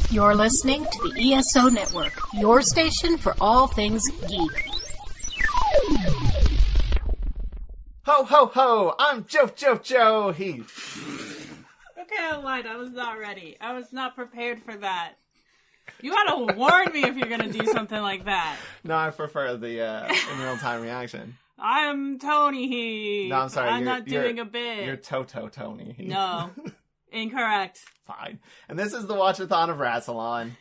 You're listening to the ESO Network, your station for all things geek. Ho, ho, ho! I'm Joe Heath. Okay, I lied. I was not ready. I was not prepared for that. You gotta warn me if you're gonna do something like that. No, I prefer the in real-time reaction. I'm Toni Heath. No, I'm sorry. I'm not doing a bit. You're Toto Toni Heath. No. Incorrect. Fine. And this is the Watch-A-Thon of Rassilon.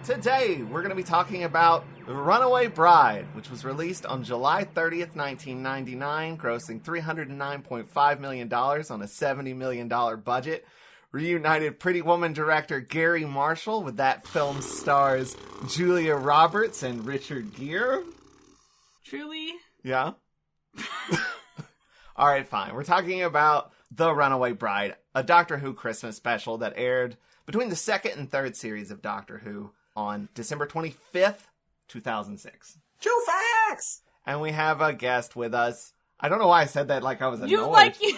Today, we're going to be talking about Runaway Bride, which was released on July 30th, 1999, grossing $309.5 million on a $70 million budget. Reunited Pretty Woman director Gary Marshall, with that film stars Julia Roberts and Richard Gere. Truly? Yeah? Alright, fine. We're talking about The Runaway Bride, a Doctor Who Christmas special that aired between the second and third series of Doctor Who on December 25th, 2006. True facts! And we have a guest with us. I don't know why I said that like I was annoyed. You like you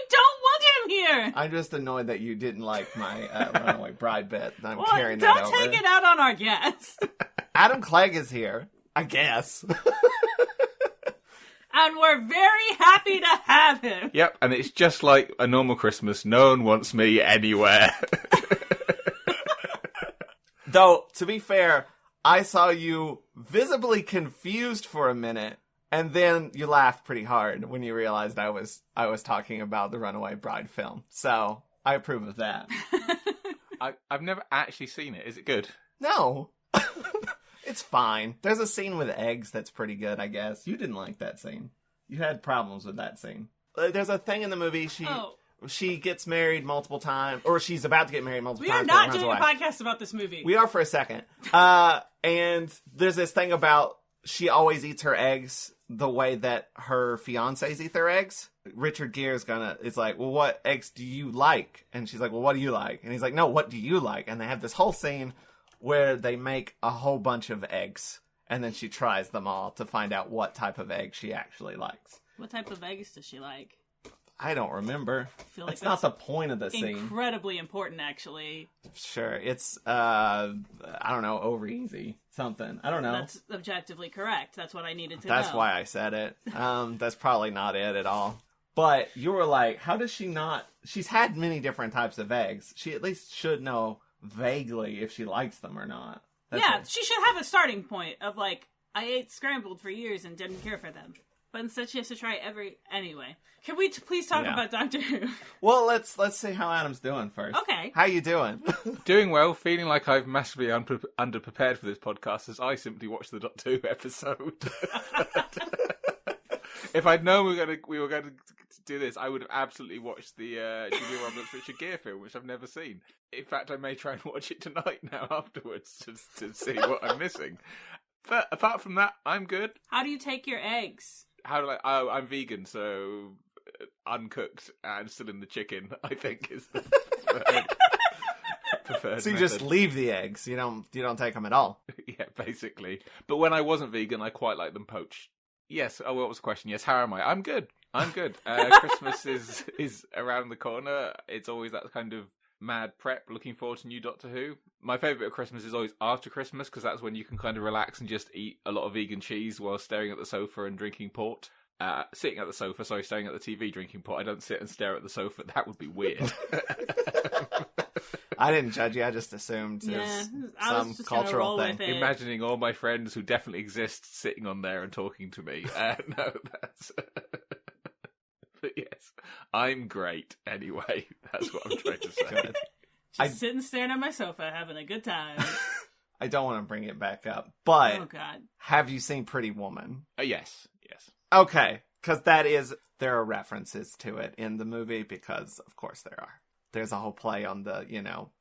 don't want him here! I'm just annoyed that you didn't like my Runaway Bride bit. I'm Well, carrying that over. don't take it out on our guest. Adam Clegg is here, I guess. And we're very happy to have him. Yep, and it's just like a normal Christmas. No one wants me anywhere. Though, to be fair, I saw you visibly confused for a minute, and then you laughed pretty hard when you realized I was talking about the Runaway Bride film. So, I approve of that. I've never actually seen it. Is it good? No. It's fine. There's a scene with eggs that's pretty good, I guess. You didn't like that scene. You had problems with that scene. There's a thing in the movie, she gets married multiple times, or she's about to get married multiple times. We are not doing a podcast about this movie. We are for a second. And there's this thing about she always eats her eggs the way that her fiancés eat their eggs. Richard Gere is like, well, what eggs do you like? And she's like, well, what do you like? And he's like, no, what do you like? And they have this whole scene where they make a whole bunch of eggs, and then she tries them all to find out what type of egg she actually likes. What type of eggs does she like? I don't remember. I feel like that's not the point of the scene. Incredibly important, actually. Sure, it's I don't know, over easy something. I don't know. That's objectively correct. That's what I needed to know. That's why I said it. That's probably not it at all. But you were like, how does she not? She's had many different types of eggs. She at least should know vaguely if she likes them or not. She should have a starting point of like, I ate scrambled for years and didn't care for them. But instead she has to try anyway. Can we please talk about Doctor Who? Well, let's see how Adam's doing first. Okay. How you doing? Doing well, feeling like I've massively underprepared for this podcast as I simply watched the Doctor Who episode. If I'd known we were going to do this, I would have absolutely watched the Julia Roberts Richard Gere film, which I've never seen. In fact, I may try and watch it tonight now afterwards to see what I'm missing. But apart from that, I'm good. How do you take your eggs? I'm vegan, so uncooked and still in the chicken, I think is the preferred So you method. just leave the eggs. You don't take them at all. Yeah, basically. But when I wasn't vegan, I quite like them poached. Yes. Oh, what was the question? Yes. How am I? I'm good. Christmas is around the corner. It's always that kind of mad prep, looking forward to new Doctor Who. My favourite bit of Christmas is always after Christmas, because that's when you can kind of relax and just eat a lot of vegan cheese while staring at the sofa and drinking port. Sitting at the sofa, staring at the TV drinking port. I don't sit and stare at the sofa. That would be weird. I didn't judge you. I just assumed it was some cultural thing. Imagining all my friends who definitely exist sitting on there and talking to me. No, that's... But yes, I'm great anyway. That's what I'm trying to say. Just sitting staring at my sofa, having a good time. I don't want to bring it back up, but oh God, have you seen Pretty Woman? Yes. Yes. Okay, because there are references to it in the movie, because of course there are. There's a whole play on the,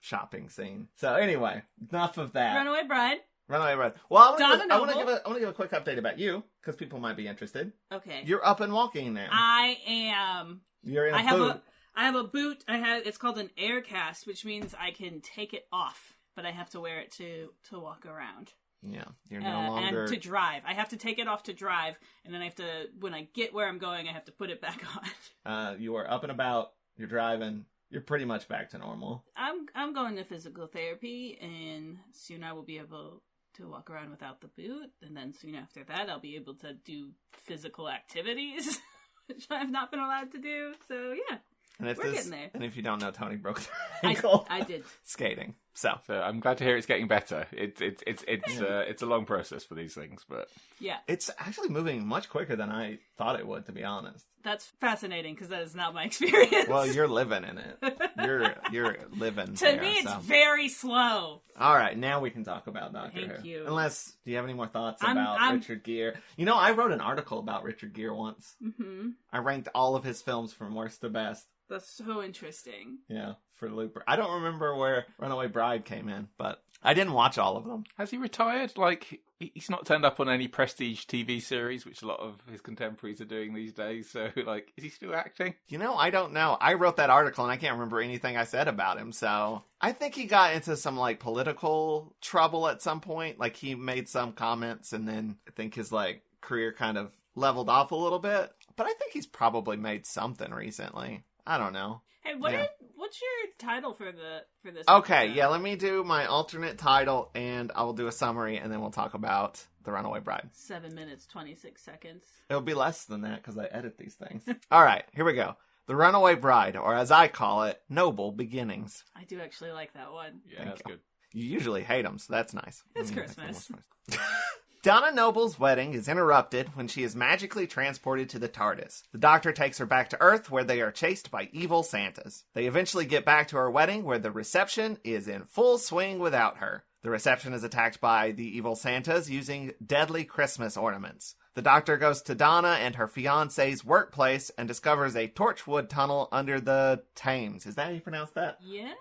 shopping scene. So anyway, enough of that. Runaway Bride. Runaway Bride. Well, I want Noble. to give a quick update about you, because people might be interested. Okay. You're up and walking now. I am. You're in a boot. I have a boot. It's called an air cast, which means I can take it off, but I have to wear it to walk around. Yeah, you're no longer... And to drive. I have to take it off to drive, and then I have to, when I get where I'm going, I have to put it back on. You are up and about, you're driving, you're pretty much back to normal. I'm going to physical therapy, and soon I will be able to walk around without the boot, and then soon after that I'll be able to do physical activities, which I've not been allowed to do, so yeah. And We're getting there. And if you don't know, Toni broke her ankle. I did. Skating. So I'm glad to hear it's getting better. It's a long process for these things, but yeah, it's actually moving much quicker than I thought it would, to be honest. That's fascinating because that is not my experience. Well, you're living in it. You're living. To me, it's very slow. All right, now we can talk about Doctor Who. Thank you. Unless, do you have any more thoughts about Richard Gere? I wrote an article about Richard Gere once. Mm-hmm. I ranked all of his films from worst to best. That's so interesting. Yeah, for Looper. I don't remember where Runaway Bride came in, but I didn't watch all of them. Has he retired? Like, he's not turned up on any prestige TV series, which a lot of his contemporaries are doing these days. So, like, is he still acting? I don't know. I wrote that article and I can't remember anything I said about him. So I think he got into some, like, political trouble at some point. Like, he made some comments and then I think his, like, career kind of leveled off a little bit. But I think he's probably made something recently. I don't know. Hey, what's your title for this? Okay, episode? yeah, let me do my alternate title, and I will do a summary, and then we'll talk about The Runaway Bride. 7 minutes, 26 seconds. It'll be less than that, because I edit these things. All right, here we go. The Runaway Bride, or as I call it, Noble Beginnings. I do actually like that one. Yeah, that's good. You usually hate them, so that's nice. It's Christmas. Donna Noble's wedding is interrupted when she is magically transported to the TARDIS. The Doctor takes her back to Earth, where they are chased by evil Santas. They eventually get back to her wedding, where the reception is in full swing without her. The reception is attacked by the evil Santas using deadly Christmas ornaments. The Doctor goes to Donna and her fiancé's workplace and discovers a torchwood tunnel under the Thames. Is that how you pronounce that? Yes.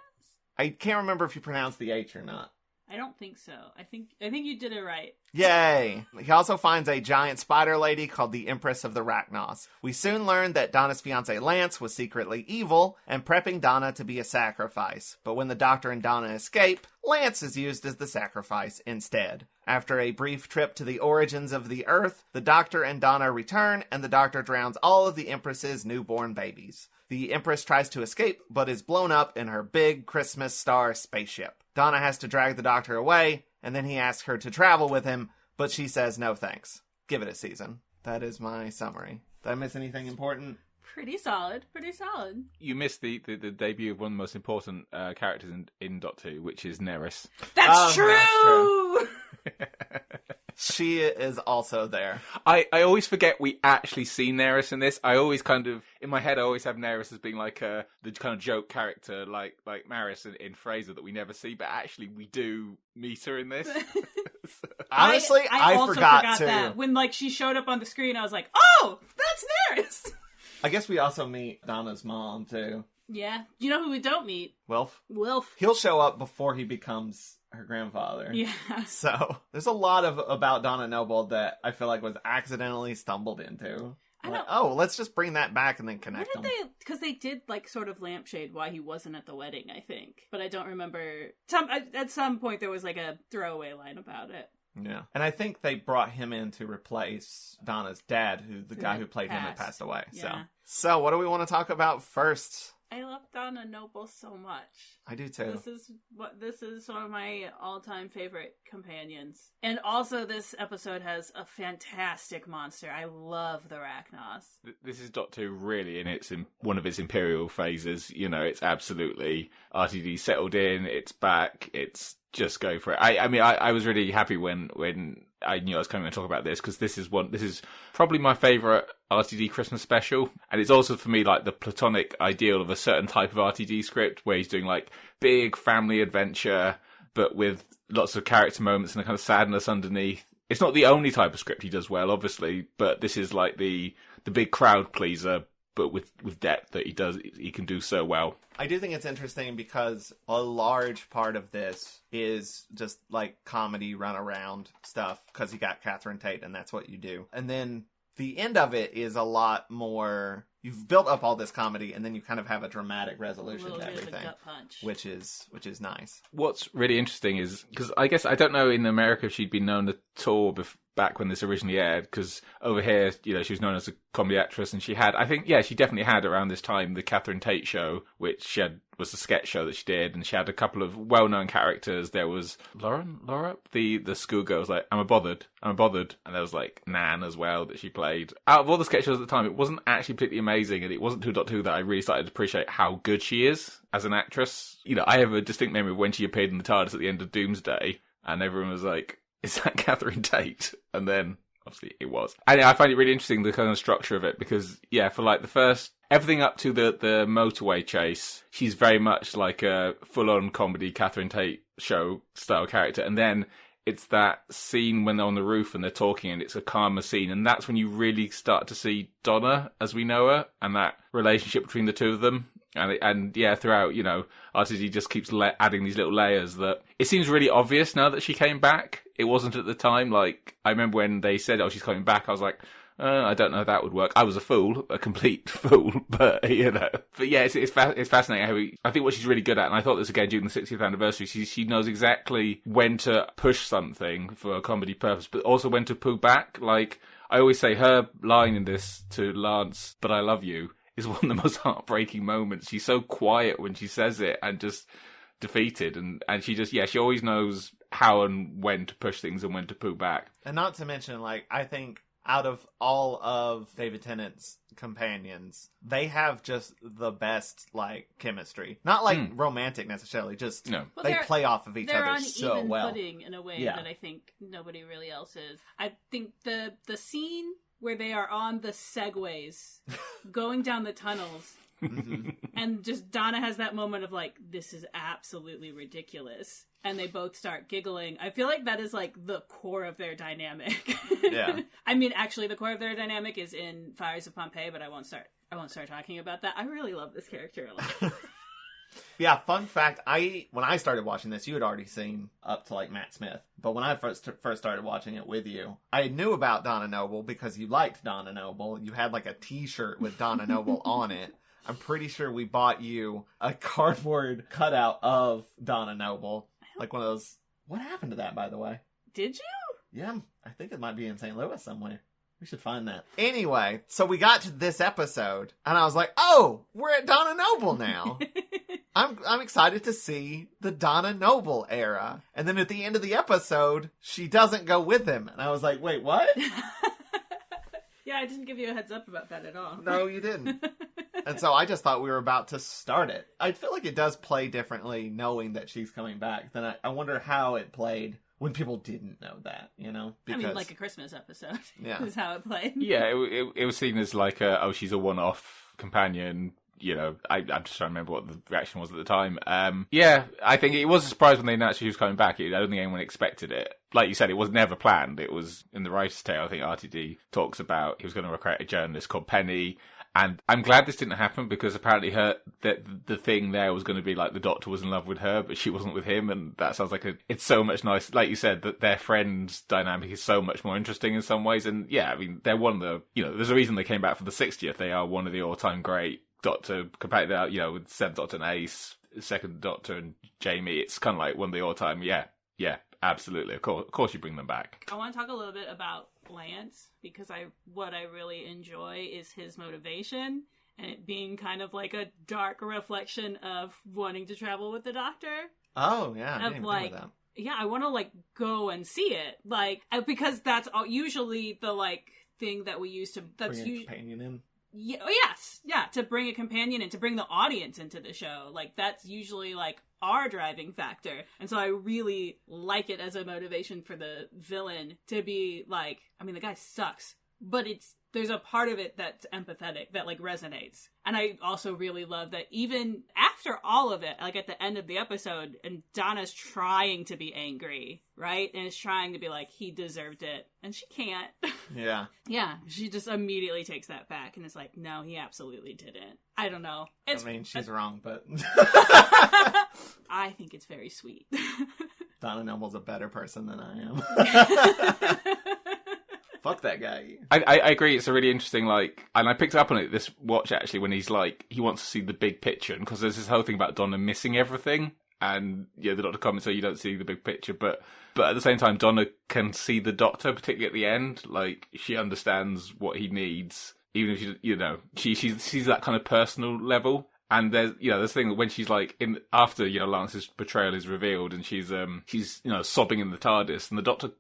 I can't remember if you pronounced the H or not. I don't think so. I think you did it right. Yay! He also finds a giant spider lady called the Empress of the Racnoss. We soon learn that Donna's fiancé Lance was secretly evil and prepping Donna to be a sacrifice. But when the Doctor and Donna escape, Lance is used as the sacrifice instead. After a brief trip to the origins of the Earth, the Doctor and Donna return, and the Doctor drowns all of the Empress's newborn babies. The Empress tries to escape, but is blown up in her big Christmas star spaceship. Donna has to drag the Doctor away, and then he asks her to travel with him, but she says no thanks. Give it a season. That is my summary. Did I miss anything important? Pretty solid. You missed the debut of one of the most important characters in Doctor Who, which is Nerys. That's true! She is also there. I always forget we actually see Nerys in this. I always kind of, in my head, I always have Nerys as being like the kind of joke character, like Maris in Fraser that we never see, but actually we do meet her in this. Honestly, I also forgot too. that. When she showed up on the screen, I was like, oh, that's Nerys! I guess we also meet Donna's mom too. Yeah. You know who we don't meet? Wilf. He'll show up before he becomes her grandfather. Yeah. So there's a lot about Donna Noble that I feel like was accidentally stumbled into. Let's just bring that back and then connect them. Because they did sort of lampshade why he wasn't at the wedding, I think. But I don't remember. At some point there was a throwaway line about it. Yeah. And I think they brought him in to replace Donna's dad, the guy who played him had passed away. Yeah. So what do we want to talk about first? I love Donna Noble so much. I do too. This is one of my all-time favorite companions. And also this episode has a fantastic monster. I love the Racnoss. This is Doctor Who really in one of its imperial phases. It's absolutely RTD settled in, it's back, it's just go for it. I was really happy when I knew I was coming to talk about this, because this is probably my favourite RTD Christmas special, and it's also for me the platonic ideal of a certain type of RTD script where he's doing big family adventure but with lots of character moments and a kind of sadness underneath. It's not the only type of script he does well, obviously, but this is like the big crowd pleaser, but with depth that he can do so well. I do think it's interesting because a large part of this is just like comedy run around stuff because you got Catherine Tate and that's what you do. And then the end of it is a lot more, you've built up all this comedy and then you kind of have a dramatic resolution to everything, gut punch. which is nice. What's really interesting is, because I guess I don't know in America if she'd been known at all back when this originally aired, because over here, she was known as a comedy actress, and she definitely had around this time the Catherine Tate show, which was a sketch show that she did, and she had a couple of well-known characters. There was Laura, the schoolgirl was like, I'm a bothered, and there was like Nan as well that she played. Out of all the sketch shows at the time, it wasn't actually particularly amazing, and it wasn't 2.2 that I really started to appreciate how good she is as an actress. I have a distinct memory of when she appeared in the TARDIS at the end of Doomsday, and everyone was like, is that Catherine Tate? And then, obviously, it was. And I find it really interesting, the kind of structure of it, because, for like the first, everything up to the motorway chase, she's very much like a full-on comedy Catherine Tate show style character. And then it's that scene when they're on the roof and they're talking, and it's a calmer scene. And that's when you really start to see Donna as we know her, and that relationship between the two of them. And throughout, RTD just keeps adding these little layers that it seems really obvious now that she came back. It wasn't at the time. Like, I remember when they said, oh, she's coming back, I was like, I don't know if that would work. I was a complete fool, but, But yeah, it's fascinating I think what she's really good at, and I thought this again during the 60th anniversary, she knows exactly when to push something for a comedy purpose, but also when to pull back. Like, I always say her line in this to Lance, "But I love you," is one of the most heartbreaking moments. She's so quiet when she says it and just defeated. And she just, she always knows how and when to push things and when to pull back. And not to mention, like, I think out of all of David Tennant's companions, they have just the best, like, chemistry. Not, like, romantic necessarily, just they play off of each other so well. They're on even footing in a way that I think nobody really else is. I think the scene where they are on the segways going down the tunnels and just Donna has that moment of like, this is absolutely ridiculous, and they both start giggling. I feel like that is like the core of their dynamic. Yeah. I mean, actually the core of their dynamic is in Fires of Pompeii, but I won't start talking about that. I really love this character a lot. Yeah, fun fact, when I started watching this, you had already seen up to, like, Matt Smith. But when I first started watching it with you, I knew about Donna Noble because you liked Donna Noble. You had, like, a t-shirt with Donna Noble on it. I'm pretty sure we bought you a cardboard cutout of Donna Noble. Like one of those... What happened to that, by the way? Did you? Yeah, I think it might be in St. Louis somewhere. We should find that. Anyway, so we got to this episode, and I was like, oh, we're at Donna Noble now. I'm excited to see the Donna Noble era. And then at the end of the episode, she doesn't go with him. And I was like, wait, what? Yeah, I didn't give you a heads up about that at all. No, you didn't. And so I just thought we were about to start it. I feel like it does play differently knowing that she's coming back. Then I wonder how it played when people didn't know that, Because... I mean, like a Christmas episode is how it played. Yeah, it was seen as like she's a one-off companion. I'm just trying to remember what the reaction was at the time. I think it was a surprise when they announced she was coming back. I don't think anyone expected it. Like you said, it was never planned. It was in the writer's tale. I think RTD talks about he was going to recruit a journalist called Penny. And I'm glad this didn't happen because apparently the thing there was going to be like the Doctor was in love with her, but she wasn't with him. And that sounds like it's so much nice. Like you said, that their friends dynamic is so much more interesting in some ways. And yeah, I mean, they're one of the, there's a reason they came back for the 60th. They are one of the all-time great Doctor, compared to, with 7th Doctor and Ace, 2nd Doctor and Jamie. It's kind of like one of the all-time, yeah, absolutely. Of course you bring them back. I want to talk a little bit about Lance, because what I really enjoy is his motivation, and it being kind of like a dark reflection of wanting to travel with the Doctor. Oh, yeah, I didn't even think of that. Yeah, I want to, like, go and see it. Like, because that's usually the, like, thing that we use to... That's bring a companion in. Yeah, to bring a companion and to bring the audience into the show. Like, that's usually, like, our driving factor. And so I really like it as a motivation for the villain to be like, I mean, the guy sucks, but there's a part of it that's empathetic, that like resonates. And I also really love that even after all of it, like at the end of the episode, and Donna's trying to be angry, right? And is trying to be like, he deserved it. And she can't. Yeah. Yeah, she just immediately takes that back and is like, no, he absolutely didn't. I don't know. She's wrong, but... I think it's very sweet. Donna Noble's a better person than I am. Fuck that guy. I agree. It's a really interesting, like, and I picked up on it this watch actually when he's like, he wants to see the big picture, because there's this whole thing about Donna missing everything, and the doctor comments so you don't see the big picture, but at the same time, Donna can see the doctor, particularly at the end. Like, she understands what he needs, even if she sees that kind of personal level. And there's this thing that when she's like after Lance's betrayal is revealed, and she's sobbing in the TARDIS, and the doctor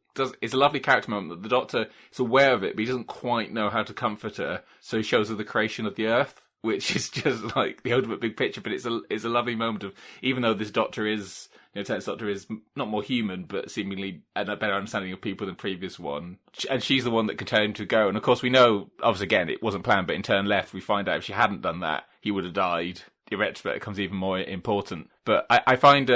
it's a lovely character moment that the doctor is aware of it, but he doesn't quite know how to comfort her, so he shows her the creation of the Earth, which is just like the ultimate big picture. But it's a lovely moment of, even though this doctor is Ten's doctor is not more human, but seemingly a better understanding of people than previous one. And she's the one that can tell him to go. And of course we know, obviously again, it wasn't planned, but in turn left, we find out if she hadn't done that, he would have died. In retrospect, it becomes even more important. But I find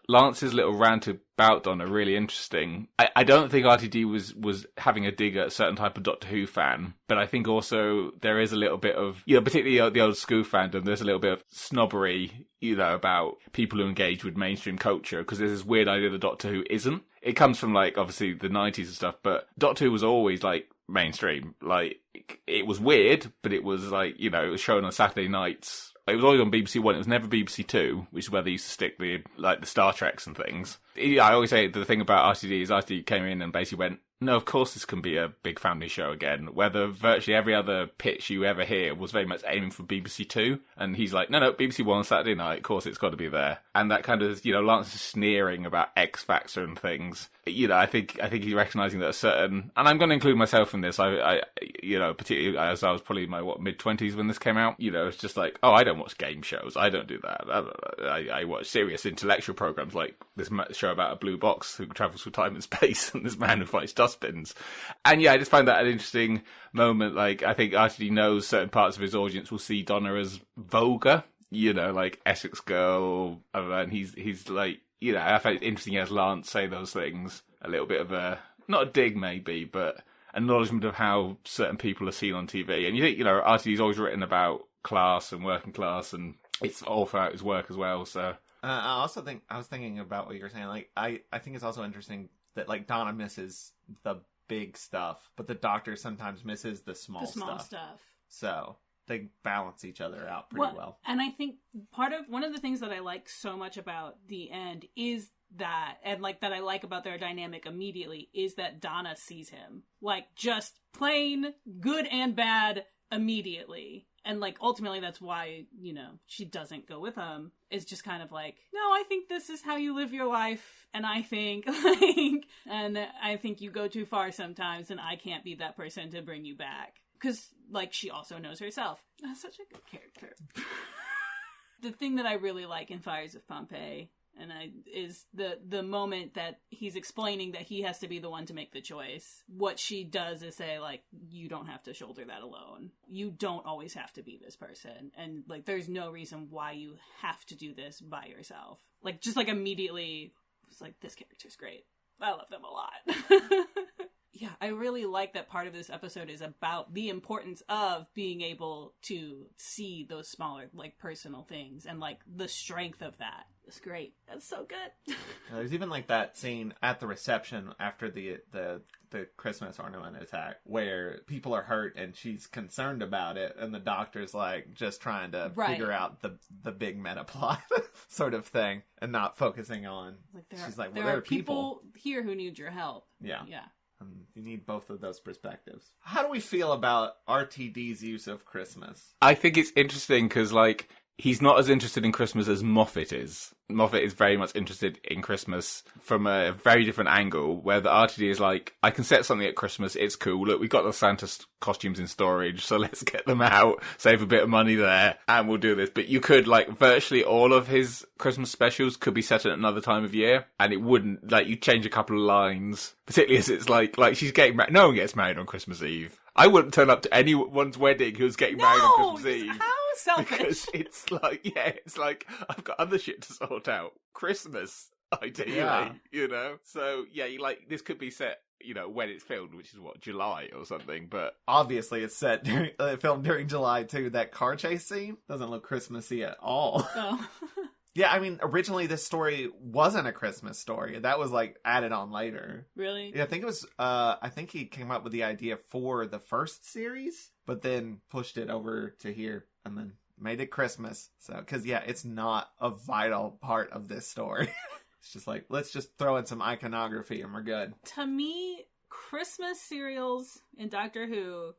Lance's little rant about Donna really interesting. I don't think RTD was having a dig at a certain type of Doctor Who fan, but I think also there is a little bit of, particularly the old school fandom, there's a little bit of snobbery, about people who engage with mainstream culture, because there's this weird idea that Doctor Who isn't. It comes from, like, obviously the 90s and stuff, but Doctor Who was always, like, mainstream. Like, it was weird, but it was, like, it was shown on Saturday nights. It was always on BBC One. It was never BBC Two, which is where they used to stick the Star Treks and things. I always say the thing about RTD is RTD came in and basically went, no, of course this can be a big family show again. Whether virtually every other pitch you ever hear was very much aiming for BBC Two, and he's like, no, BBC One on Saturday night. Of course it's got to be there. And that kind of, Lance is sneering about X Factor and things. I think he's recognizing that a certain, and I'm going to include myself in this. I particularly as I was probably in my mid-20s when this came out. It's just like, oh, I don't watch game shows. I don't do that. I watch serious intellectual programs like this show about a blue box who travels through time and space, and this man who fights dustbins. And I just find that an interesting moment. Like, I think RTD knows certain parts of his audience will see Donna as vulgar, like Essex Girl, and he's like, I find it interesting as Lance say those things. A little bit of not a dig maybe, but acknowledgement of how certain people are seen on TV. And you think, RTD's always written about class and working class, and it's all throughout his work as well, so. I also think, I was thinking about what you were saying, like, I think it's also interesting that, like, Donna misses the big stuff, but the Doctor sometimes misses the small stuff. So they balance each other out pretty well. And I think one of the things that I like so much about the end is that, and like that I like about their dynamic immediately, is that Donna sees him, like, just plain good and bad immediately. And, like, ultimately that's why, she doesn't go with him. It's just kind of like, no, I think this is how you live your life. And I think, I think you go too far sometimes, and I can't be that person to bring you back. Because, like, she also knows herself. That's such a good character. The thing that I really like in Fires of Pompeii is the moment that he's explaining that he has to be the one to make the choice. What she does is say, like, you don't have to shoulder that alone. You don't always have to be this person. And, like, there's no reason why you have to do this by yourself. Like, just, like, immediately, it's like, this character's great. I love them a lot. Yeah, I really like that part of this episode is about the importance of being able to see those smaller, like, personal things, and, like, the strength of that. It's great. That's so good. There's even, like, that scene at the reception after the Christmas ornament attack where people are hurt and she's concerned about it, and the Doctor's, like, just trying to figure out the big meta plot sort of thing, and not focusing on, like, she's like, there are people here who need your help. Yeah. You need both of those perspectives. How do we feel about RTD's use of Christmas? I think it's interesting because, like, he's not as interested in Christmas as Moffat is. Moffat is very much interested in Christmas from a very different angle, where the RTD is like, I can set something at Christmas, it's cool. Look, we've got the Santa costumes in storage, so let's get them out, save a bit of money there, and we'll do this. But you could, like, virtually all of his Christmas specials could be set at another time of year, and it wouldn't, like, you change a couple of lines, particularly as it's like she's getting married. No one gets married on Christmas Eve. I wouldn't turn up to anyone's wedding who's getting married on Christmas Eve. How selfish. Because it's like, I've got other shit to sort out. Christmas, ideally, you know? So, yeah, this could be set, you know, when it's filmed, which is, July or something, but... Obviously, it's set filmed during July, too. That car chase scene doesn't look Christmassy at all. Oh. Yeah, I mean, originally this story wasn't a Christmas story. That was, like, added on later. Really? Yeah, I think it was, I think he came up with the idea for the first series, but then pushed it over to here, and then made it Christmas. So, because, yeah, it's not a vital part of this story. It's just like, let's just throw in some iconography and we're good. To me, Christmas cereals in Doctor Who...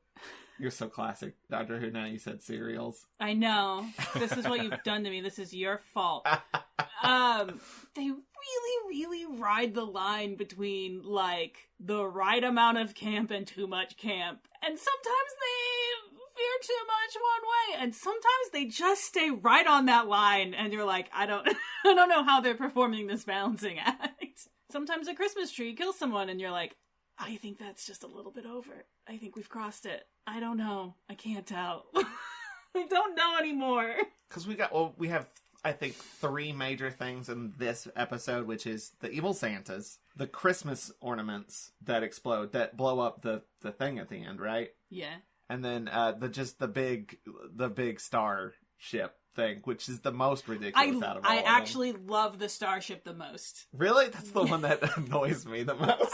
You're so classic. Doctor Who now, you said cereals. I know. This is what you've done to me. This is your fault. They really, really ride the line between, like, the right amount of camp and too much camp. And sometimes they veer too much one way. And sometimes they just stay right on that line. And you're like, I don't know how they're performing this balancing act. Sometimes a Christmas tree kills someone and you're like, I think that's just a little bit over. I think we've crossed it. I don't know. I can't tell. I don't know anymore. Because we have, I think, 3 major things in this episode, which is the evil Santas, the Christmas ornaments that explode, that blow up the thing at the end, right? Yeah. And then the big star ship thing, which is the most ridiculous out of all I of actually love the starship the most. Really? That's the one that annoys me the most.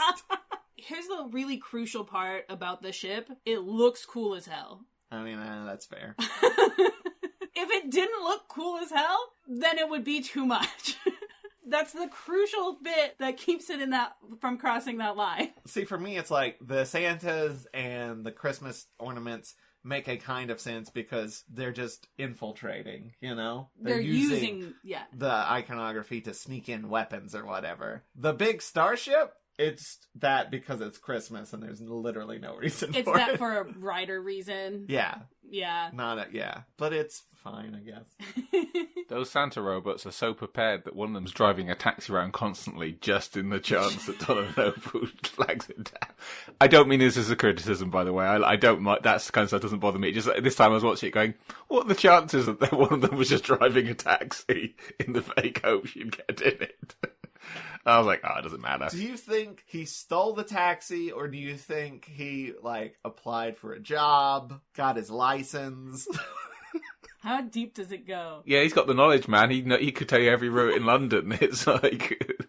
Here's the really crucial part about the ship. It looks cool as hell. I mean, that's fair. If it didn't look cool as hell, then it would be too much. That's the crucial bit that keeps it from crossing that line. See, for me, it's like the Santas and the Christmas ornaments make a kind of sense because they're just infiltrating, you know? They're using the iconography to sneak in weapons or whatever. The big starship... It's that because it's Christmas and there's literally no reason for it. It's that for a writer reason. Yeah. Yeah. But it's fine, I guess. Those Santa robots are so prepared that one of them's driving a taxi around constantly just in the chance that Donna Noble flags it down. I don't mean this as a criticism, by the way. I don't mind. That kind of stuff doesn't bother me. Just this time I was watching it going, what are the chances that one of them was just driving a taxi in the fake hope she'd get in it? I was like, it doesn't matter. Do you think he stole the taxi, or do you think he, applied for a job, got his license? How deep does it go? Yeah, he's got the knowledge, man. He could tell you every route in London. It's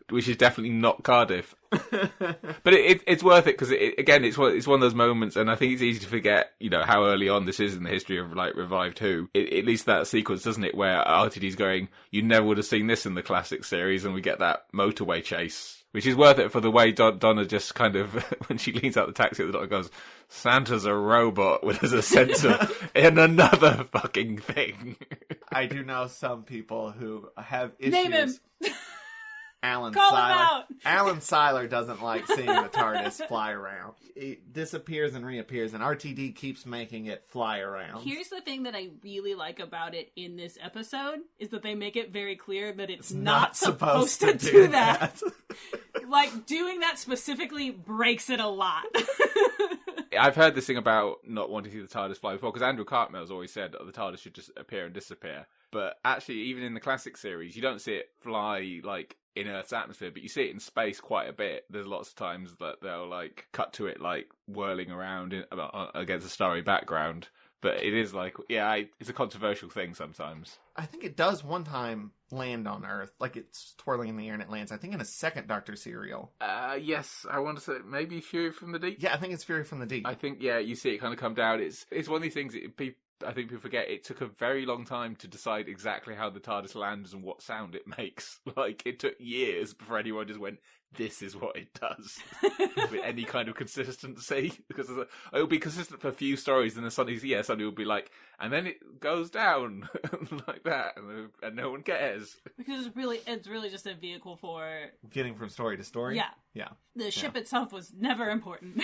which is definitely not Cardiff. But it's worth it because it's one of those moments, and I think it's easy to forget, you know, how early on this is in the history of revived Who. At least that sequence, doesn't it, where RTD's going, you never would have seen this in the classic series, and we get that motorway chase. Which is worth it for the way Donna just kind of, when she leans out the taxi at the doctor, goes, Santa's a robot with a sense of, in another fucking thing. I do know some people who have issues. Name him! Alan Call Seiler. him out! Alan Seiler doesn't like seeing the TARDIS fly around. It disappears and reappears, and RTD keeps making it fly around. Here's the thing that I really like about it in this episode, is that they make it very clear that it's not supposed to do that. Doing that specifically breaks it a lot. I've heard this thing about not wanting to see the TARDIS fly before, because Andrew Cartmell's always said that the TARDIS should just appear and disappear. But actually, even in the classic series, you don't see it fly, in Earth's atmosphere, but you see it in space quite a bit. There's lots of times that they'll, cut to it, whirling around against a starry background. But it is it's a controversial thing sometimes. I think it does one time land on Earth. It's twirling in the air and it lands. I think in a second Doctor serial. Yes, I want to say maybe Fury from the Deep. Yeah, I think it's Fury from the Deep. I think, you see it kind of come down. It's one of these things that I think people forget it took a very long time to decide exactly how the TARDIS lands and what sound it makes. Like, it took years before anyone just went, this is what it does, with any kind of consistency. Because it'll be consistent for a few stories, and then suddenly it'll be like, and then it goes down like that, and no one cares. Because it's really just a vehicle for getting from story to story. Yeah. The ship itself was never important.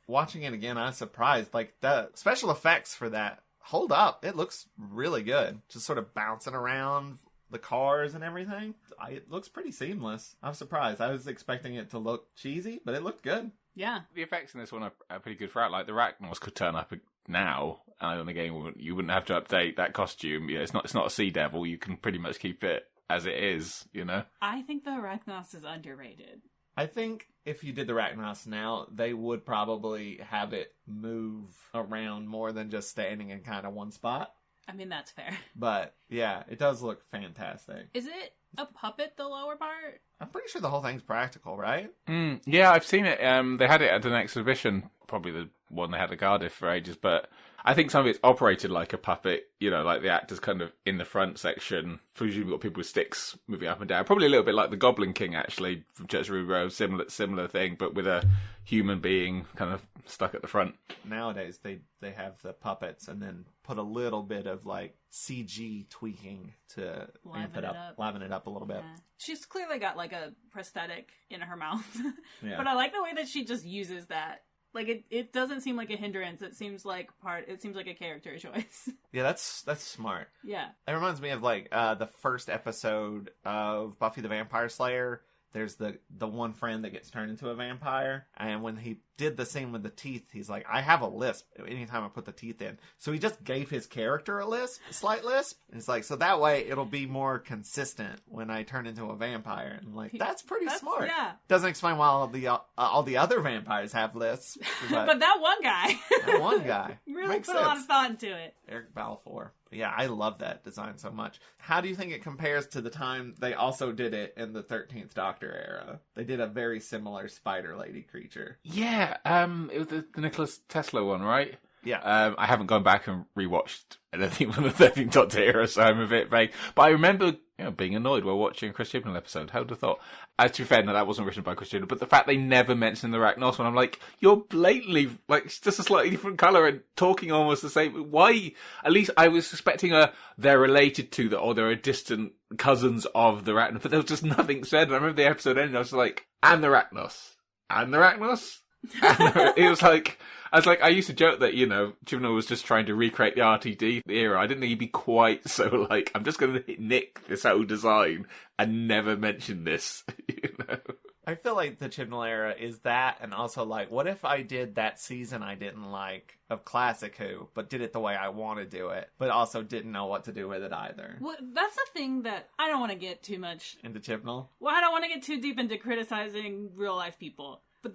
Watching it again, I was surprised. Like, the special effects for that hold up. It looks really good. Just sort of bouncing around the cars and everything. It looks pretty seamless. I'm surprised. I was expecting it to look cheesy, but it looked good. Yeah. The effects in this one are pretty good throughout. Like, the Racnoss could turn up now, and on the game, you wouldn't have to update that costume. It's not a Sea Devil. You can pretty much keep it as it is, you know? I think the Racnoss is underrated. I think if you did the Racnoss now, they would probably have it move around more than just standing in kind of one spot. I mean, that's fair. But, yeah, it does look fantastic. Is it a puppet, the lower part? I'm pretty sure the whole thing's practical, right? Yeah, I've seen it. They had it at an exhibition, probably the one they had at Cardiff for ages, but I think some of it's operated like a puppet, you know, like the actors kind of in the front section. Presumably got people with sticks moving up and down. Probably a little bit like the Goblin King, actually, from Church Row, similar thing, but with a human being kind of stuck at the front. Nowadays, they have the puppets and then put a little bit of, like, CG tweaking to liven it up a little bit. Yeah. She's clearly got, like, a prosthetic in her mouth. Yeah. But I like the way that she just uses that. Like, it doesn't seem like a hindrance. It seems like a character choice. Yeah, that's smart. Yeah. It reminds me of, like, the first episode of Buffy the Vampire Slayer. There's the one friend that gets turned into a vampire, and when he did the same with the teeth, he's like, I have a lisp anytime I put the teeth in. So he just gave his character a slight lisp. And it's like, so that way it'll be more consistent when I turn into a vampire. And like, that's pretty smart. Yeah. Doesn't explain why all the other vampires have lisps. But that one guy. That one guy. Really Makes put sense. a lot of thought into it. Eric Balfour. Yeah, I love that design so much. How do you think it compares to the time they also did it in the 13th Doctor era? They did a very similar spider lady creature. Yeah, it was the Nicholas Tesla one, right? Yeah. I haven't gone back and rewatched anything from the 13th Doctor era, so I'm a bit vague. But I remember being annoyed while watching a Chris Chibnall episode. Who would have thought? To be fair, no, that wasn't written by Chris Chibnall, but the fact they never mentioned the Racnoss one, I'm like, you're blatantly, like, it's just a slightly different colour and talking almost the same. Why? At least I was suspecting they're related to or they're distant cousins of the Racnoss, but there was just nothing said. And I remember the episode ended, I was like, and the Racnoss? And the Racnoss? It was like, I used to joke that, Chibnall was just trying to recreate the RTD era. I didn't think he'd be quite so like, I'm just going to nick this whole design and never mention this, I feel like the Chibnall era is that, and also like, what if I did that season I didn't like of Classic Who, but did it the way I want to do it, but also didn't know what to do with it either? Well, that's the thing that I don't want to get too much into Chibnall. Well, I don't want to get too deep into criticizing real life people, but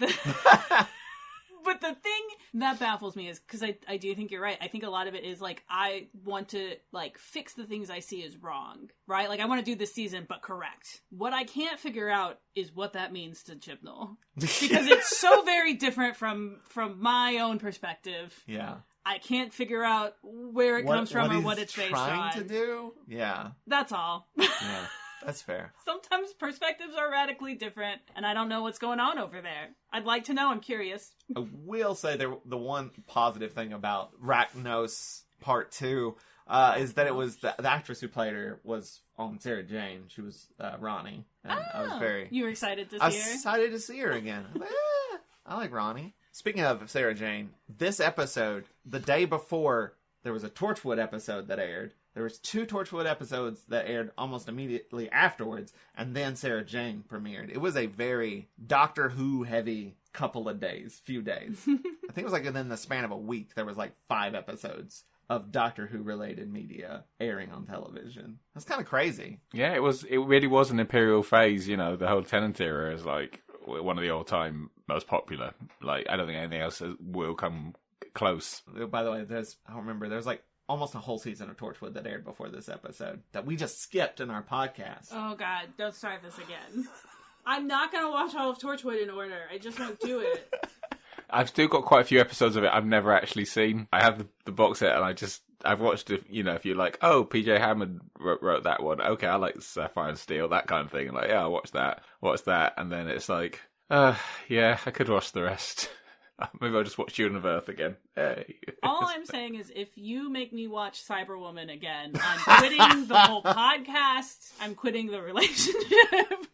But the thing that baffles me is, because I do think you're right, I think a lot of it is, like, I want to, like, fix the things I see as wrong, right? Like, I want to do this season, but correct. What I can't figure out is what that means to Chibnall. Because it's so very different from my own perspective. Yeah. I can't figure out where it comes from or what it's based on. Trying to do? Yeah. That's all. Yeah. That's fair. Sometimes perspectives are radically different, and I don't know what's going on over there. I'd like to know. I'm curious. I will say the one positive thing about Racnoss Part 2 is that it was the actress who played her was on Sarah Jane. She was Ronnie. And I was You were excited to see her? her? Excited to see her again. I like Ronnie. Speaking of Sarah Jane, this episode, the day before, there was a Torchwood episode that aired. There was 2 Torchwood episodes that aired almost immediately afterwards, and then Sarah Jane premiered. It was a very Doctor Who heavy few days. I think it was like within the span of a week, there was like 5 episodes of Doctor Who related media airing on television. That's kind of crazy. Yeah, it really was an imperial phase, the whole Tennant era is like one of the all-time most popular. Like, I don't think anything else will come close. By the way, there's like almost a whole season of Torchwood that aired before this episode that we just skipped in our podcast. Oh God, don't start this again. I'm not going to watch all of Torchwood in order. I just won't do it. I've still got quite a few episodes of it I've never actually seen. I have the box set, and I've watched it, if you're like, oh, PJ Hammond wrote that one. Okay, I like Sapphire and Steel, that kind of thing. And like, yeah, I'll watch that. And then it's like, yeah, I could watch the rest. Maybe I'll just watch Children of Earth again. Hey. All I'm saying is, if you make me watch Cyberwoman again, I'm quitting the whole podcast. I'm quitting the relationship.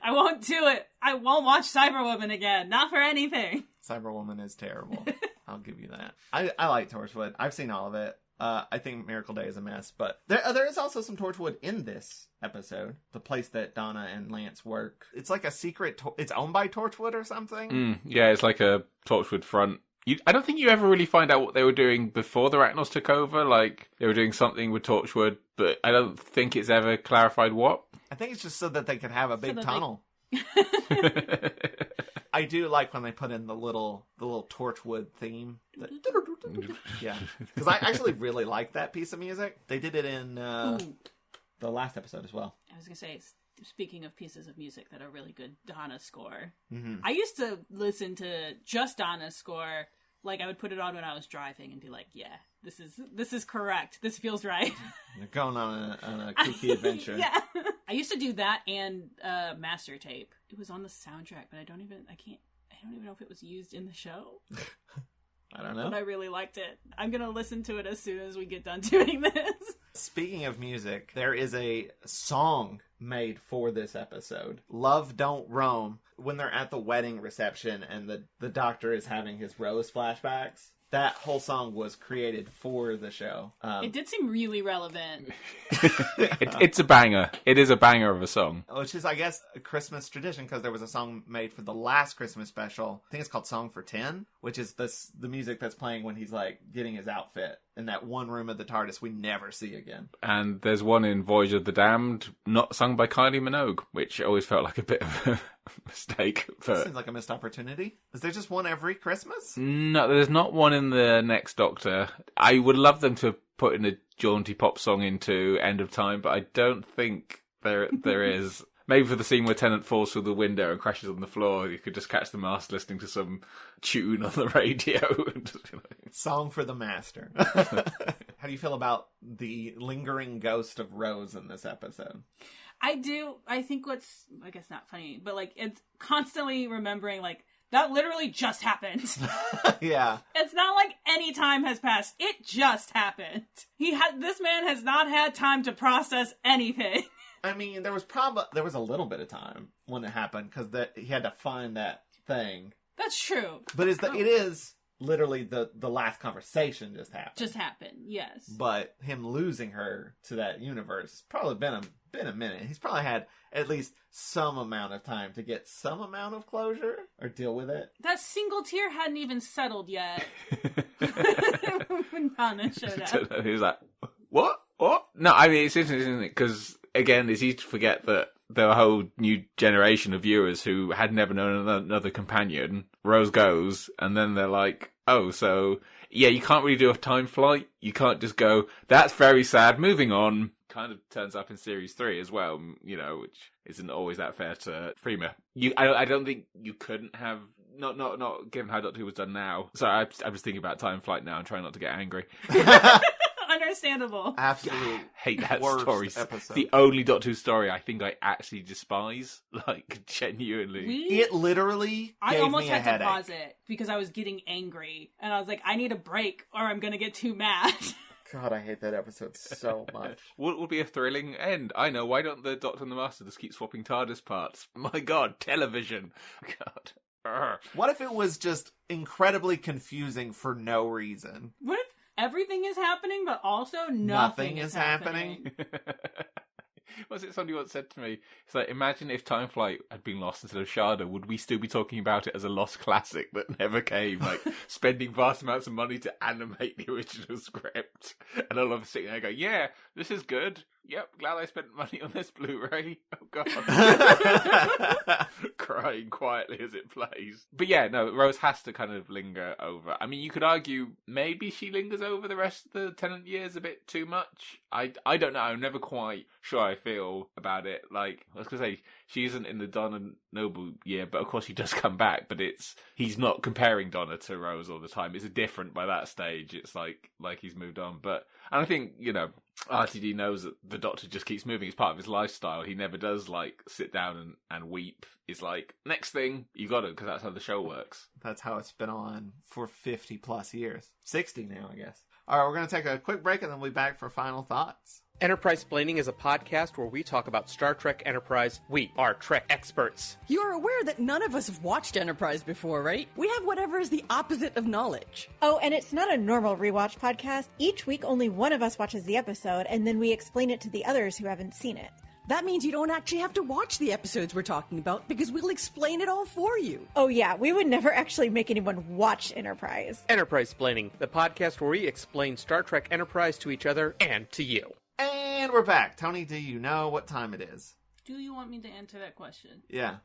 I won't do it. I won't watch Cyberwoman again. Not for anything. Cyberwoman is terrible. I'll give you that. I like Torchwood. I've seen all of it. I think Miracle Day is a mess, but there is also some Torchwood in this episode. The place that Donna and Lance work. It's like a secret. It's owned by Torchwood or something. Yeah, it's like a Torchwood front. I don't think you ever really find out what they were doing before the Racnoss took over. Like, they were doing something with Torchwood, but I don't think it's ever clarified what. I think it's just so that they could have a big tunnel. I do like when they put in the little Torchwood theme. Yeah, because I actually really like that piece of music. They did it in the last episode as well. I was gonna say, speaking of pieces of music that are really good, Donna's score. Mm-hmm. I used to listen to just Donna's score. Like, I would put it on when I was driving and be like, yeah, this is correct. This feels right. You're going on a kooky adventure. Yeah. I used to do that and master tape. It was on the soundtrack, but I don't even know if it was used in the show. I don't know. But I really liked it. I'm going to listen to it as soon as we get done doing this. Speaking of music, there is a song made for this episode. Love Don't Roam. When they're at the wedding reception and the doctor is having his rose flashbacks. That whole song was created for the show. It did seem really relevant. It's a banger. It is a banger of a song. Which is, I guess, a Christmas tradition, because there was a song made for the last Christmas special. I think it's called Song for 10, which is the music that's playing when he's, like, getting his outfit in that one room of the TARDIS we never see again. And there's one in Voyage of the Damned, not sung by Kylie Minogue, which always felt like a bit of a mistake. But... Seems like a missed opportunity. Is there just one every Christmas? No, there's not one in the next Doctor. I would love them to put in a jaunty pop song into End of Time, but I don't think there is. Maybe for the scene where Tennant falls through the window and crashes on the floor, you could just catch the Master listening to some tune on the radio. Song for the Master. How do you feel about the lingering ghost of Rose in this episode? I do. I think what's, I guess not funny, but like, it's constantly remembering, like, that literally just happened. Yeah. It's not like any time has passed. It just happened. This man has not had time to process anything. I mean, there was a little bit of time when it happened, because he had to find that thing. That's true. But it is literally the last conversation just happened. Just happened, yes. But him losing her to that universe probably been a minute. He's probably had at least some amount of time to get some amount of closure or deal with it. That single tear hadn't even settled yet. When Donna showed up. He was like, what? No, I mean, it's interesting, isn't it? Because, again, it's easy to forget that there are a whole new generation of viewers who had never known another companion. Rose goes, and then they're like, oh, so, yeah, you can't really do a time flight. You can't just go, that's very sad, moving on. Kind of turns up in series 3 as well, which isn't always that fair to Freema. I don't think you couldn't have, not given how Doctor Who was done now. Sorry, I was thinking about time flight now and trying not to get angry. Understandable. Absolute hate that story. Episode. The only Doctor Who story I think I actually despise, like, genuinely. It literally I gave almost me a had headache. to pause it because I was getting angry, and I was like, I need a break or I'm gonna get too mad. God, I hate that episode so much. What would be a thrilling end? I know, why don't the Doctor and the Master just keep swapping TARDIS parts? My God, television. God. Urgh. What if it was just incredibly confusing for no reason? What if everything is happening, but also nothing is happening? Was it somebody once said to me? It's like, imagine if Time Flight had been lost instead of Sharda. Would we still be talking about it as a lost classic that never came? Like, spending vast amounts of money to animate the original script. And all of us sitting there going, yeah, this is good. Yep, glad I spent money on this Blu-ray. Oh, God. Crying quietly as it plays. But yeah, no, Rose has to kind of linger over. I mean, you could argue maybe she lingers over the rest of the Tennant years a bit too much. I don't know. I'm never quite sure I feel about it. Like, I was going to say, she isn't in the Donna Noble year, but of course she does come back. But he's not comparing Donna to Rose all the time. It's different by that stage. It's like he's moved on. And I think, RTD knows that the Doctor just keeps moving. It's part of his lifestyle. He never does, sit down and weep. It's like, next thing, you got to, because that's how the show works. That's how it's been on for 50 plus years. 60 now, I guess. All right, we're going to take a quick break and then we'll be back for final thoughts. Enterprise Splaining is a podcast where we talk about Star Trek Enterprise. We are Trek experts. You're aware that none of us have watched Enterprise before, right? We have whatever is the opposite of knowledge. Oh, and it's not a normal rewatch podcast. Each week, only one of us watches the episode, and then we explain it to the others who haven't seen it. That means you don't actually have to watch the episodes we're talking about because we'll explain it all for you. Oh yeah, we would never actually make anyone watch Enterprise. Enterprise Splaining, the podcast where we explain Star Trek Enterprise to each other and to you. And we're back. Tony, do you know what time it is? Do you want me to answer that question? Yeah.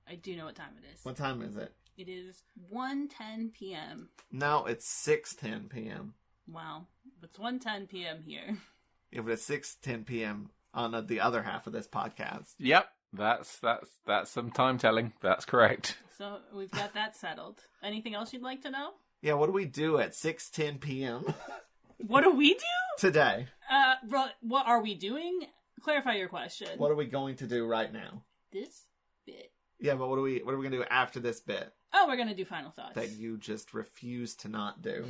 I do know what time it is. What time is it? It is 1:10 p.m. No, it's 6:10 p.m. Wow. It's 1:10 p.m. here. Yeah, but it's 6:10 p.m. on the other half of this podcast. Yep, that's some time telling. That's correct. So we've got that settled. Anything else you'd like to know? Yeah, what do we do at 6:10 p.m.? What do we do? Today. What are we doing? Clarify your question. What are we going to do right now? This bit. Yeah, but what are we going to do after this bit? Oh, we're going to do final thoughts. That you just refuse to not do.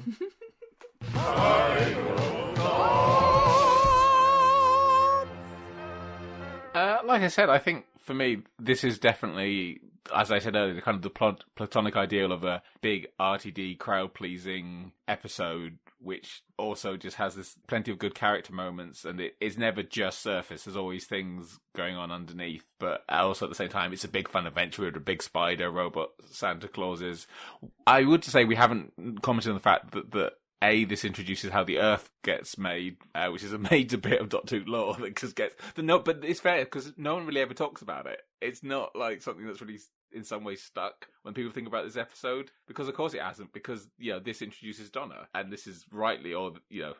Like I said, I think for me, this is definitely, as I said earlier, kind of the platonic ideal of a big RTD crowd-pleasing episode, which also just has this plenty of good character moments, and it is never just surface. There's always things going on underneath, but also at the same time, it's a big fun adventure with a big spider, robot Santa Clauses. I would say we haven't commented on the fact that this introduces how the Earth gets made, which is a major bit of Doctor Who lore that just gets but it's fair because no one really ever talks about it. It's not like something that's really in some way stuck when people think about this episode, because of course it hasn't, because this introduces Donna, and this is rightly, or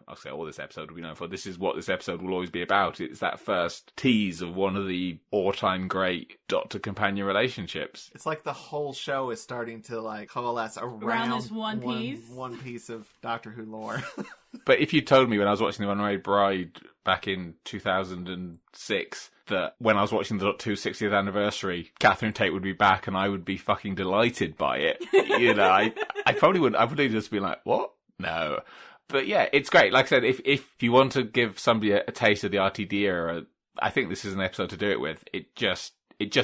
I'll say all this episode will be known for, this is what this episode will always be about. It's that first tease of one of the all-time great Doctor companion relationships. It's like the whole show is starting to coalesce around this one piece. One piece of Doctor Who lore. But if you told me when I was watching The Runaway Bride back in 2006 that when I was watching the Doctor Who 60th anniversary, Catherine Tate would be back and I would be fucking delighted by it, I probably wouldn't. I would just be like, what? No. But yeah, it's great. Like I said, if you want to give somebody a taste of the RTD era, I think this is an episode to do it with. It just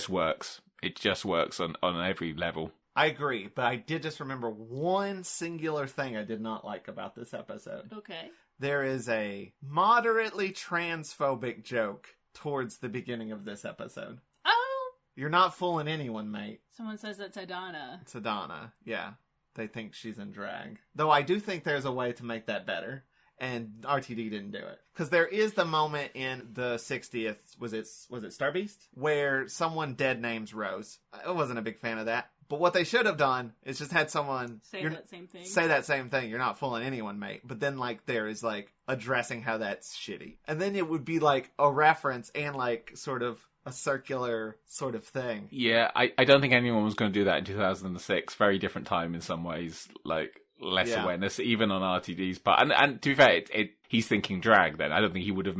works. It just works on every level. I agree, but I did just remember one singular thing I did not like about this episode. Okay. There is a moderately transphobic joke towards the beginning of this episode. Oh! You're not fooling anyone, mate. Someone says that to Donna. To Donna, yeah. They think she's in drag. Though I do think there's a way to make that better, and RTD didn't do it. Because there is the moment in the 60th, was it Star Beast? Where someone dead names Rose. I wasn't a big fan of that. But what they should have done is just had someone say that same thing. Say that same thing. You're not fooling anyone, mate. But then, there is, addressing how that's shitty. And then it would be, a reference and, sort of a circular sort of thing. Yeah, I don't think anyone was going to do that in 2006. Very different time in some ways. Less awareness, even on RTD's part. And to be fair, he's thinking drag then. I don't think he would have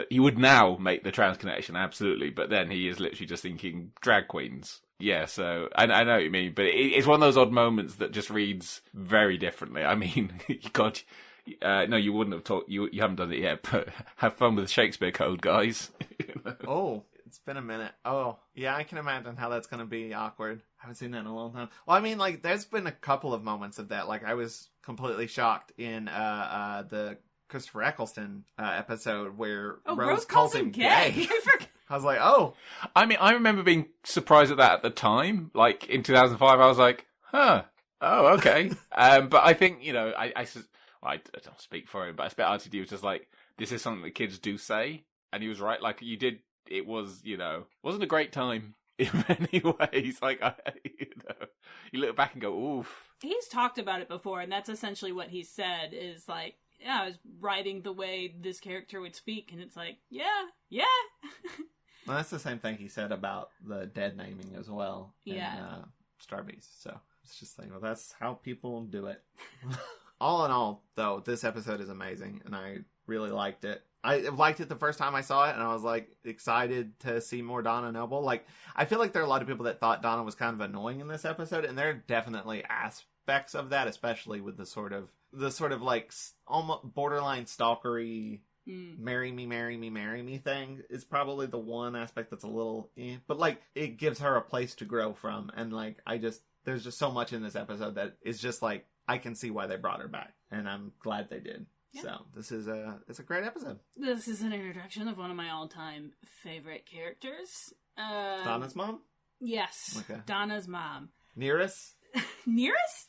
he would now make the trans connection, absolutely. But then he is literally just thinking drag queens. Yeah, so I know what you mean, but it's one of those odd moments that just reads very differently. I mean, God, no, you wouldn't have talked. You haven't done it yet, but have fun with Shakespeare Code, guys. Oh, it's been a minute. Oh, yeah, I can imagine how that's going to be awkward. I haven't seen that in a long time. Well, I mean, there's been a couple of moments of that. I was completely shocked in the Christopher Eccleston episode where Rose calls him gay. I was like, oh. I mean, I remember being surprised at that at the time. In 2005, I was like, huh. Oh, okay. But I think, I don't speak for him, but I expect RTD was just this is something that kids do say. And he was right. Like, it was, wasn't a great time in many ways. Like, you look back and go, oof. He's talked about it before, and that's essentially what he said, is like, yeah, I was writing the way this character would speak, and it's like, yeah. Well, that's the same thing he said about the dead naming as well. Yeah. In, Star Beast. So it's just like, well, that's how people do it. All in all, though, this episode is amazing, and I really liked it. I liked it the first time I saw it, and I was like excited to see more Donna Noble. Like, I feel like there are a lot of people that thought Donna was kind of annoying in this episode, and there are definitely aspects of that, especially with the sort of like almost borderline stalkery, marry me thing is probably the one aspect that's a little but like it gives her a place to grow from, and like there's just so much in this episode that is just like I can see why they brought her back, and I'm glad they did. Yeah. So this is it's a great episode. This is an introduction of one of my all-time favorite characters. Donna's mom? Yes. Okay. Donna's mom. Nearest? Neris.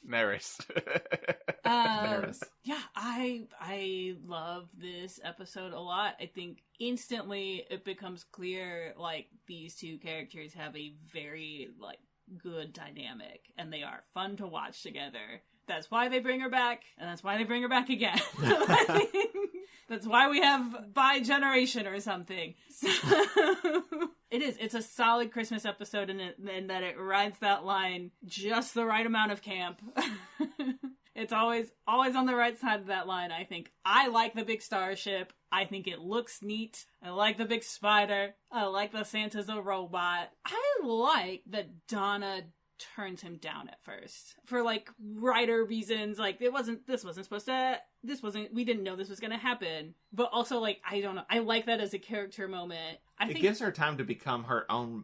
Yeah, I love this episode a lot. I think instantly it becomes clear, like, these two characters have a very, like, good dynamic, and they are fun to watch together. That's why they bring her back, and that's why they bring her back again. That's why we have bi-generation or something. So, it's a solid Christmas episode in that it rides that line just the right amount of camp. It's always on the right side of that line, I think. I like the big starship. I think it looks neat. I like the big spider. I like that Santa's a robot. I like that Donna turns him down at first for like writer reasons. Like we didn't know this was gonna happen, but also like I don't know, I like that as a character moment. I think gives her time to become her own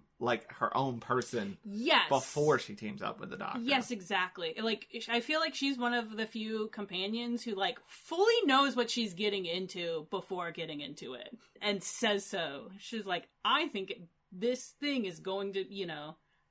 person. Yes, before she teams up with the Doctor. Yes, exactly. Like I feel like she's one of the few companions who like fully knows what she's getting into before getting into it, and says so. She's like, I think this thing is going to,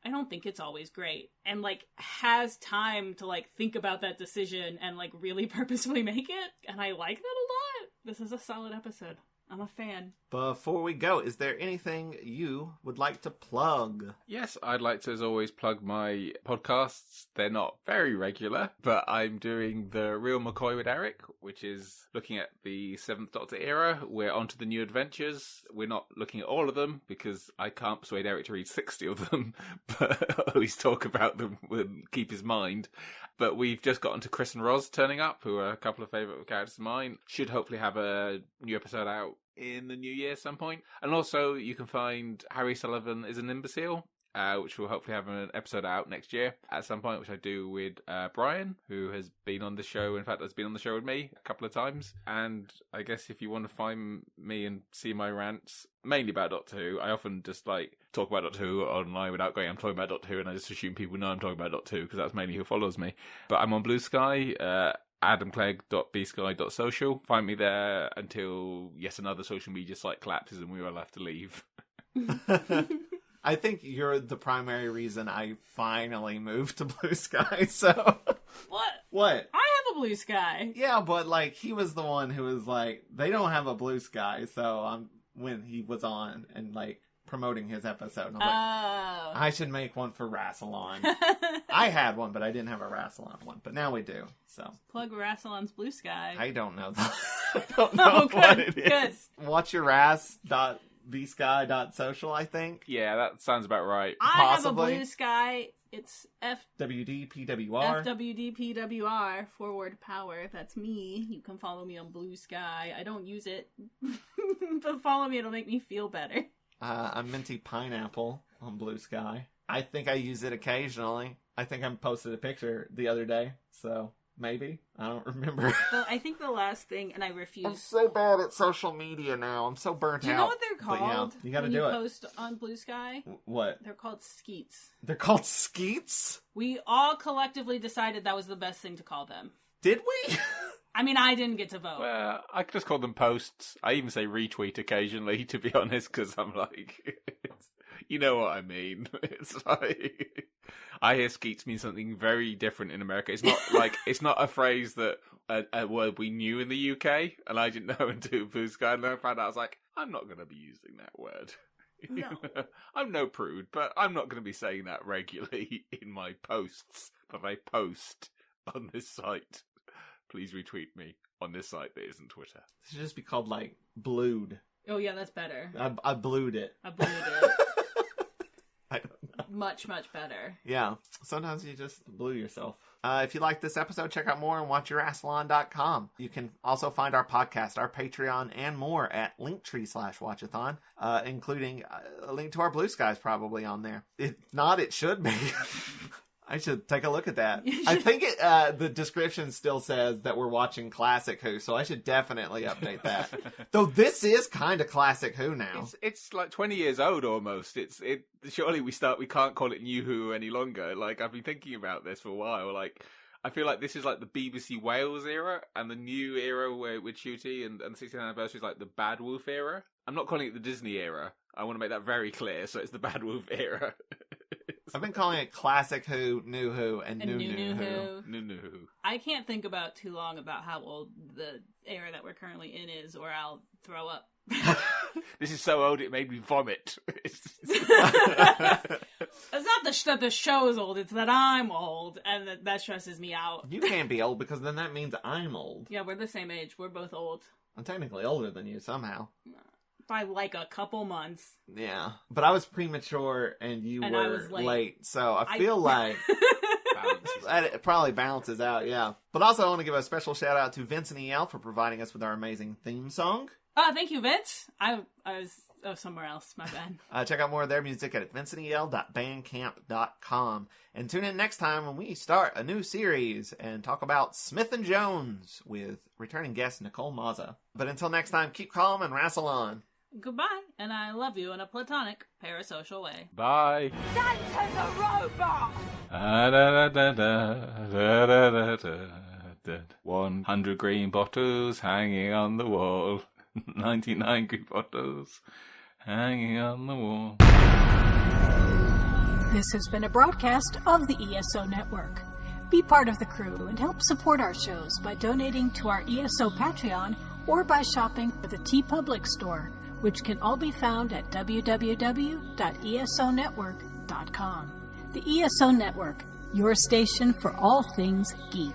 I don't think it's always great, and like has time to like think about that decision and like really purposefully make it, and I like that a lot. This is a solid episode. I'm a fan. Before we go, is there anything you would like to plug? Yes, I'd like to, as always, plug my podcasts. They're not very regular, but I'm doing The Real McCoy with Eric, which is looking at the 7th Doctor era. We're on to the new adventures. We're not looking at all of them, because I can't persuade Eric to read 60 of them, but at least talk about them and keep his mind. But we've just gotten to Chris and Roz turning up, who are a couple of favourite characters of mine. Should hopefully have a new episode out in the new year at some point. And also you can find Harry Sullivan is an Imbecile, which will hopefully have an episode out next year at some point, which I do with Brian, who has been on the show. In fact, has been on the show with me a couple of times. And I guess if you want to find me and see my rants, mainly about Doctor Who, I often just like talk about Doctor Who online without going, I'm talking about Doctor Who, and I just assume people know I'm talking about Doctor Who, because that's mainly who follows me. But I'm on Blue Sky, adamclegg.bsky.social. Find me there until yet another social media site collapses and we all have to leave. I think you're the primary reason I finally moved to Blue Sky, so... What? I have a Blue Sky. Yeah, but, like, he was the one who was like, they don't have a Blue Sky, so when he was on and, like, promoting his episode, and I'm like, I should make one for Rassilon. I had one, but I didn't have a Rassilon one, but now we do, so. Plug Rassilon's Blue Sky. I don't know that. I don't know what it is. Watch-A-Thon.bsky.social, I think. Yeah, that sounds about right. I have a Blue Sky. It's FWDPWR. FWDPWR, forward power. That's me. You can follow me on Blue Sky. I don't use it, but follow me. It'll make me feel better. I'm Minty Pineapple on Blue Sky. I think I use it occasionally. I think I posted a picture the other day, so maybe. I don't remember. Well, I think the last thing, and I refuse. I'm so bad at social media now. I'm so burnt out. Do you know what they're called? But, yeah, you gotta when do you it. Post on Blue Sky? What? They're called skeets. They're called skeets? We all collectively decided that was the best thing to call them. Did we? I mean, I didn't get to vote. Well, I just call them posts. I even say retweet occasionally, to be honest, because I'm like, you know what I mean. It's like, I hear skeets mean something very different in America. It's not like, it's not a phrase that, a word we knew in the UK, and I didn't know until Blue Sky, and then I found out, I was like, I'm not going to be using that word. No. I'm no prude, but I'm not going to be saying that regularly in my posts. But I post on this site. Please retweet me on this site that isn't Twitter. It should just be called, like, blued. Oh, yeah, that's better. I blued it. I believe it. I don't know. Much, much better. Yeah. Sometimes you just blew yourself. If you like this episode, check out more on watch-a-rassilon.com. You can also find our podcast, our Patreon, and more at Linktree/Watch-A-Thon, including a link to our Blue Skies probably on there. If not, it should be. I should take a look at that. I think the description still says that we're watching Classic Who, so I should definitely update that. Though this is kind of Classic Who now. It's like 20 years old almost. Surely we can't call it New Who any longer. Like, I've been thinking about this for a while. Like, I feel like this is like the BBC Wales era, and the new era with Shooty and the 60th anniversary is like the Bad Wolf era. I'm not calling it the Disney era. I want to make that very clear. So it's the Bad Wolf era. I've been calling it Classic Who, New Who, and New Who. New Who. I can't think about too long about how old the era that we're currently in is, or I'll throw up. This is so old it made me vomit. It's not that the show is old, it's that I'm old, and that stresses me out. You can't be old because then that means I'm old. Yeah, we're the same age. We're both old. I'm technically older than you somehow. By like a couple months. Yeah. But I was premature and you I were was late. So I feel like it probably balances out, yeah. But also I want to give a special shout out to Vince and EL for providing us with our amazing theme song. Oh, thank you, Vince. I was somewhere else. My bad. Check out more of their music at vincentel.bandcamp.com. And tune in next time when we start a new series and talk about Smith & Jones with returning guest Nicole Mazza. But until next time, keep calm and wrestle on. Goodbye, and I love you in a platonic, parasocial way. Bye. Santa's a robot! 100 green bottles hanging on the wall. 99 green bottles hanging on the wall. This has been a broadcast of the ESO Network. Be part of the crew and help support our shows by donating to our ESO Patreon or by shopping at the TeePublic store, which can all be found at www.esonetwork.com. The ESO Network, your station for all things geek.